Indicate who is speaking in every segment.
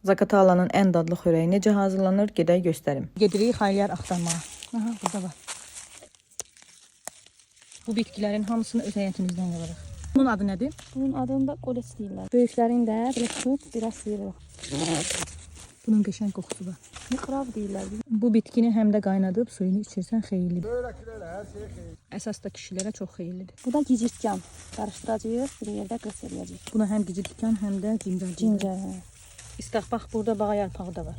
Speaker 1: Zakatalanın ən dadlı xörəyi necə hazırlanır? Gedək göstərim. Gedirik xalyar axtarmağa. Aha, burada var. Bu bitkilərin hamısını öz həyətimizdən yığırıq. Bunun adı nədir?
Speaker 2: Bunun adını da qoles deyirlər. Böyüklərin də belə tutub, biraz sıyırırıq.
Speaker 1: Bunun qəşəng qoxusu var.
Speaker 2: Mikrab deyirlər.
Speaker 1: Bu bitkini həm də qaynadıb suyunu içirsən xeyirlidir. Əsas da kişilərə çox xeyirlidir.
Speaker 2: Bu da gicirtkan. Qarışdıracağıq, bir yerdə qıs eləyəcəyik.
Speaker 1: Buna həm gicirtkan, həm də cincər.
Speaker 2: Cincər.
Speaker 1: İstaq bax, burada bağa yarpağı da var.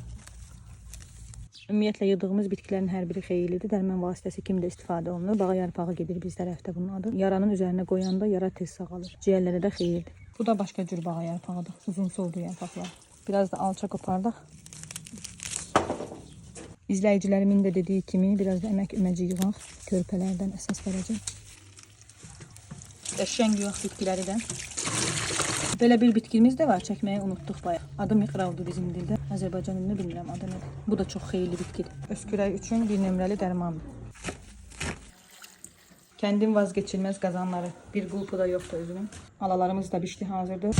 Speaker 1: Ümumiyyətlə yığdığımız bitkilərin hər biri xeyirlidir. Dərman vasitəsi kimi də istifadə olunur. Bağa yarpağı gedir biz tərəfdə bunun adı. Yaranın üzərinə qoyanda yara tez sağalır. Ciyərlərə də xeyirdir. Bu da başqa cür bağa yarpağıdır. Uzun soldu yarpaqlar. Biraz da alça qopardıq. İzləyicilərimin də dediyi kimi biraz da əmək yığaq. Körpələrdən əsas verəcək. Qəşəng yığaq bitkiləri də. Belə bir bitkimiz də var, çəkməyi unutduq bayaq. Adı miqravdır bizim dildə. Azərbaycan dilində bilmirəm adı nədir. Bu da çox xeyirli bitkidir. Öskürək üçün bir nömrəli dərmandır. Kəndin vazgeçilməz qazanları. Bir qulpu da yoxdur özünün. Alalarımız da bişdi hazırdır.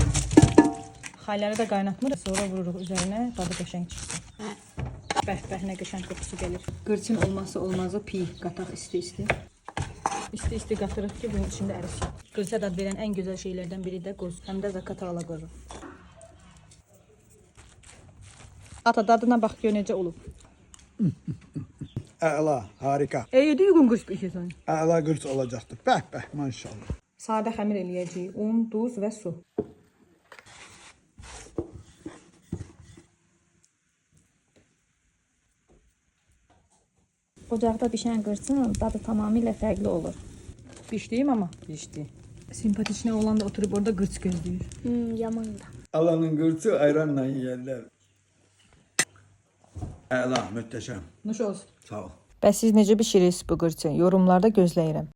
Speaker 1: Xayları da qaynatmırıq. Sonra vururuq üzərinə, dadı qəşəng çıxsın. Bəh-bəh nə qəşəng qoxusu gəlir. Qırçın olmazsa olmazı piy, qataq isti-isti. İsti-isti qatırıq ki, bunun içində ərisin. Qırça dad verən ən gözəl şeylərdən biri də qoz. Həm də zakatala qozu. Ata dadına bax gör necə olub.
Speaker 3: Əla, harika.
Speaker 1: Yedi gün qırç bişirsən.
Speaker 3: Əla qırç olacaqdır. Bəh, maşallah.
Speaker 1: Sadə xəmir eləyəcəyik. Un, duz və su.
Speaker 2: Ocaqda bişən qırçın dadı tamamilə fərqli olur.
Speaker 1: Bişdiyim ama bişdi. Simpatikli olan da oturup orada qırç gözləyir.
Speaker 2: Yaman da.
Speaker 3: Alanın qırçı ayranla yeyərlər. Əla, möhtəşəm.
Speaker 1: Nuş olsun.
Speaker 3: Sağ ol.
Speaker 1: Bəs siz necə bişirirsiniz bu qırçı? Yorumlarda gözləyirəm.